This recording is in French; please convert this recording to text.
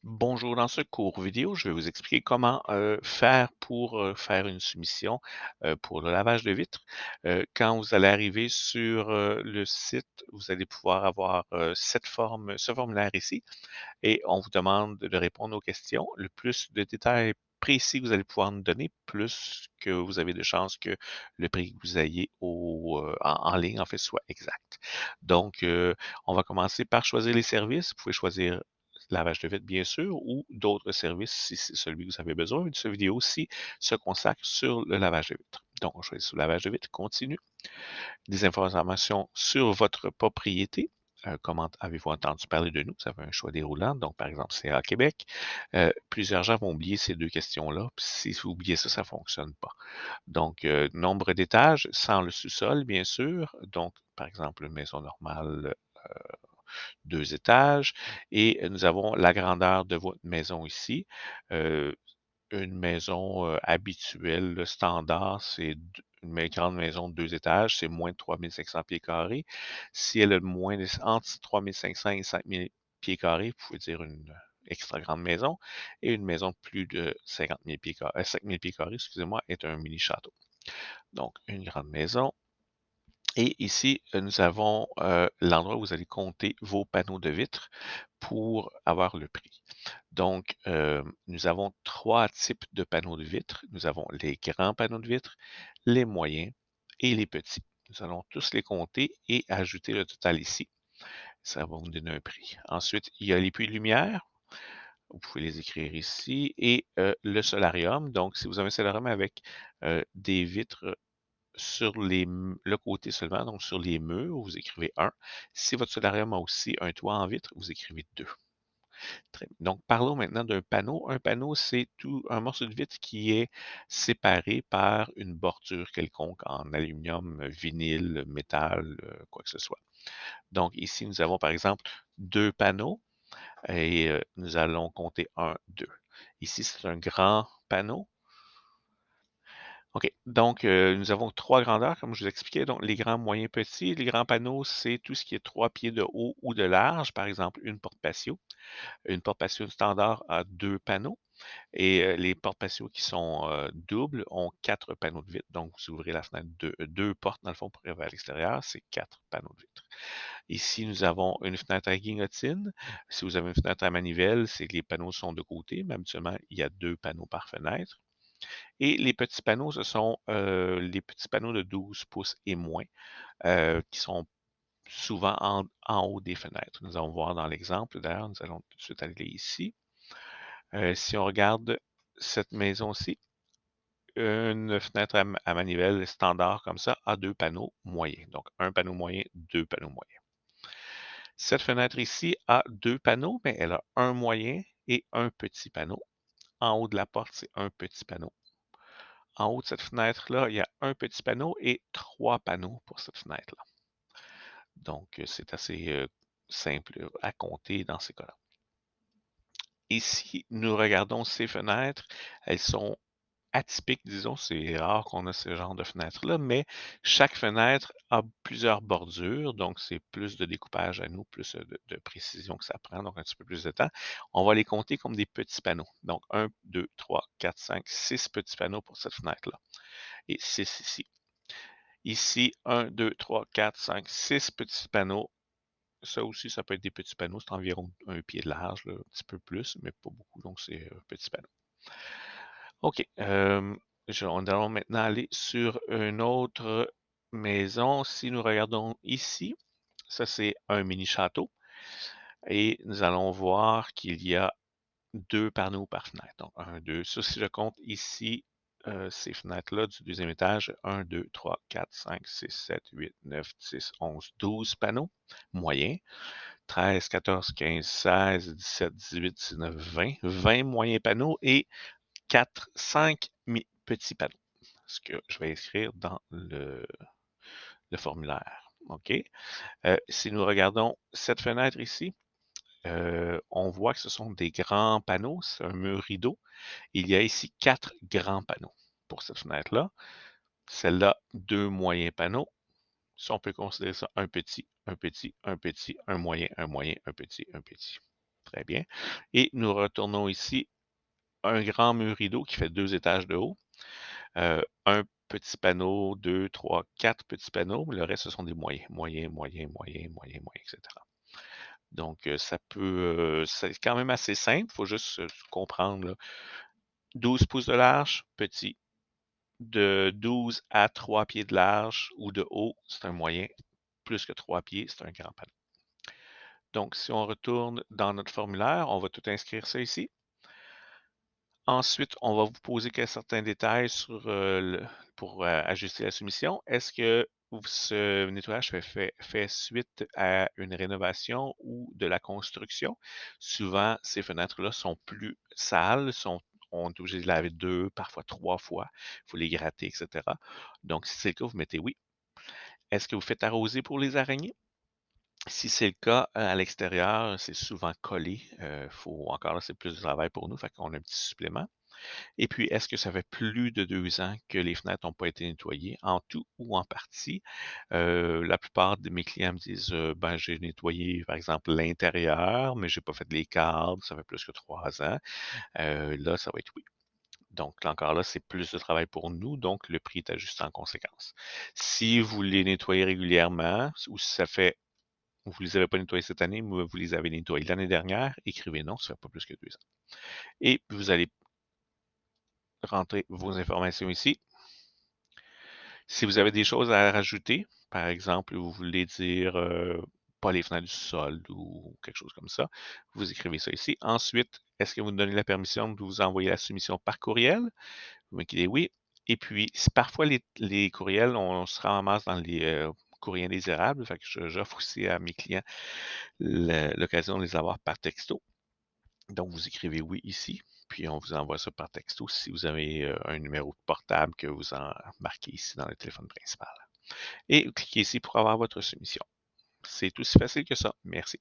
Bonjour, dans ce cours vidéo, je vais vous expliquer comment faire pour faire une soumission pour le lavage de vitres. Quand vous allez arriver sur le site, vous allez pouvoir avoir ce formulaire ici et on vous demande de répondre aux questions. Le plus de détails précis que vous allez pouvoir nous donner, plus que vous avez de chances que le prix que vous ayez en ligne, en fait, soit exact. Donc, on va commencer par choisir les services. Vous pouvez choisir lavage de vitres, bien sûr, ou d'autres services si c'est celui que vous avez besoin. Cette vidéo aussi se consacre sur le lavage de vitres. Donc, on choisit sur le lavage de vitres, continue. Des informations sur votre propriété. Comment avez-vous entendu parler de nous? Vous avez un choix déroulant, donc par exemple CA Québec. Plusieurs gens vont oublier ces deux questions-là. Puis si vous oubliez ça, ça ne fonctionne pas. Donc, nombre d'étages sans le sous-sol, bien sûr. Donc, par exemple, une maison normale, 2 étages. Et nous avons la grandeur de votre maison ici. Euh, une maison habituelle, le standard, c'est une grande maison de 2 étages, c'est moins de 3500 pieds carrés. Si elle a entre 3500 et 5000 pieds carrés, vous pouvez dire une extra grande maison. Et une maison de plus de 50 000 pieds carrés, 5000 pieds carrés, excusez-moi, est un mini château. Donc, une grande maison. Et ici, nous avons l'endroit où vous allez compter vos panneaux de vitres pour avoir le prix. Donc, nous avons 3 types de panneaux de vitres. Nous avons les grands panneaux de vitres, les moyens et les petits. Nous allons tous les compter et ajouter le total ici. Ça va vous donner un prix. Ensuite, il y a les puits de lumière. Vous pouvez les écrire ici. Et le solarium. Donc, si vous avez un solarium avec des vitres sur le côté seulement, donc sur les murs, vous écrivez 1. Si votre solarium a aussi un toit en vitre, vous écrivez 2. Très bien. Donc, parlons maintenant d'un panneau. Un panneau, c'est tout un morceau de vitre qui est séparé par une bordure quelconque en aluminium, vinyle, métal, quoi que ce soit. Donc, ici, nous avons par exemple 2 panneaux et nous allons compter un, 2. Ici, c'est un grand panneau. OK. Donc, nous avons 3 grandeurs, comme je vous expliquais. Donc, les grands, moyens, petits. Les grands panneaux, c'est tout ce qui est 3 pieds de haut ou de large. Par exemple, une porte patio. Une porte patio standard a 2 panneaux. Et les portes patios qui sont doubles ont 4 panneaux de vitre. Donc, vous ouvrez la fenêtre, deux portes dans le fond pour arriver à l'extérieur, c'est 4 panneaux de vitre. Ici, nous avons une fenêtre à guillotine. Si vous avez une fenêtre à manivelle, c'est que les panneaux sont de côté, mais habituellement, il y a 2 panneaux par fenêtre. Et les petits panneaux, ce sont les petits panneaux de 12 pouces et moins, qui sont souvent en haut des fenêtres. Nous allons voir dans l'exemple, d'ailleurs, nous allons tout de suite aller ici. Si on regarde cette maison-ci, une fenêtre à manivelle standard comme ça a 2 panneaux moyens. Donc, un panneau moyen, 2 panneaux moyens. Cette fenêtre ici a 2 panneaux, mais elle a un moyen et un petit panneau. En haut de la porte, c'est un petit panneau. En haut de cette fenêtre-là, il y a un petit panneau et 3 panneaux pour cette fenêtre-là. Donc, c'est assez simple à compter dans ces cas-là. Ici, nous regardons ces fenêtres. Elles sont atypiques, disons. C'est rare qu'on a ce genre de fenêtre-là, mais chaque fenêtre a plusieurs bordures, donc c'est plus de découpage à nous, plus de précision que ça prend, donc un petit peu plus de temps. On va les compter comme des petits panneaux. Donc, 1, 2, 3, 4, 5, 6 petits panneaux pour cette fenêtre-là. Et 6 ici. Ici, 1, 2, 3, 4, 5, 6 petits panneaux. Ça aussi, ça peut être des petits panneaux. C'est environ un pied de large, là, un petit peu plus, mais pas beaucoup. Donc, c'est un petit panneau. OK. On allons maintenant aller sur une autre maison. Si nous regardons ici, ça c'est un mini château. Et nous allons voir qu'il y a 2 panneaux par fenêtre. Donc, un, 2. Ça, si je compte ici, ces fenêtres-là du deuxième étage, 1, 2, 3, 4, 5, 6, 7, 8, 9, 10, 11, 12 panneaux moyens. 13, 14, 15, 16, 17, 18, 19, 20. 20 moyens panneaux et 4, 5 petits panneaux. Ce que je vais écrire dans le formulaire. OK? Si nous regardons cette fenêtre ici, on voit que ce sont des grands panneaux, c'est un mur rideau. Il y a ici 4 grands panneaux pour cette fenêtre-là. Celle-là, 2 moyens panneaux. Si on peut considérer ça un petit, un petit, un petit, un moyen, un petit, un petit. Très bien. Et nous retournons ici, un grand mur rideau qui fait 2 étages de haut, un petit panneau, 2, 3, 4 petits panneaux, le reste, ce sont des moyens, moyens, moyens, moyens, moyens, moyens, et cetera. Donc, c'est quand même assez simple, il faut juste comprendre, là. 12 pouces de large, petit. De 12 à 3 pieds de large ou de haut, c'est un moyen. Plus que 3 pieds, c'est un grand panneau. Donc, si on retourne dans notre formulaire, on va tout inscrire ça ici. Ensuite, on va vous poser certains détails pour ajuster la soumission. Est-ce que ce nettoyage fait suite à une rénovation ou de la construction? Souvent, ces fenêtres-là sont plus sales, on est obligé de les laver 2, parfois 3 fois. Il faut les gratter, etc. Donc, si c'est le cas, vous mettez oui. Est-ce que vous faites arroser pour les araignées? Si c'est le cas, à l'extérieur, c'est souvent collé. Encore là, c'est plus de travail pour nous, fait qu'on a un petit supplément. Et puis, est-ce que ça fait plus de 2 ans que les fenêtres n'ont pas été nettoyées, en tout ou en partie? La plupart de mes clients me disent, ben, j'ai nettoyé, par exemple, l'intérieur, mais j'ai pas fait les cadres, ça fait plus que 3 ans. Là, ça va être oui. Donc, là encore là, c'est plus de travail pour nous, donc le prix est ajusté en conséquence. Si vous les nettoyez régulièrement ou si ça fait vous ne les avez pas nettoyés cette année, mais vous les avez nettoyés l'année dernière, écrivez non, ça fait pas plus que 2 ans. Et vous allez rentrer vos informations ici. Si vous avez des choses à rajouter, par exemple, vous voulez dire pas les fenêtres du sol ou quelque chose comme ça, vous écrivez ça ici. Ensuite, est-ce que vous me donnez la permission de vous envoyer la soumission par courriel? Vous m'écrivez oui. Et puis, parfois, les courriels, on se ramasse dans les courriers indésirables. Fait que j'offre aussi à mes clients l'occasion de les avoir par texto. Donc, vous écrivez oui ici, puis on vous envoie ça par texto si vous avez un numéro de portable que vous en marquez ici dans le téléphone principal. Et cliquez ici pour avoir votre soumission. C'est aussi facile que ça. Merci.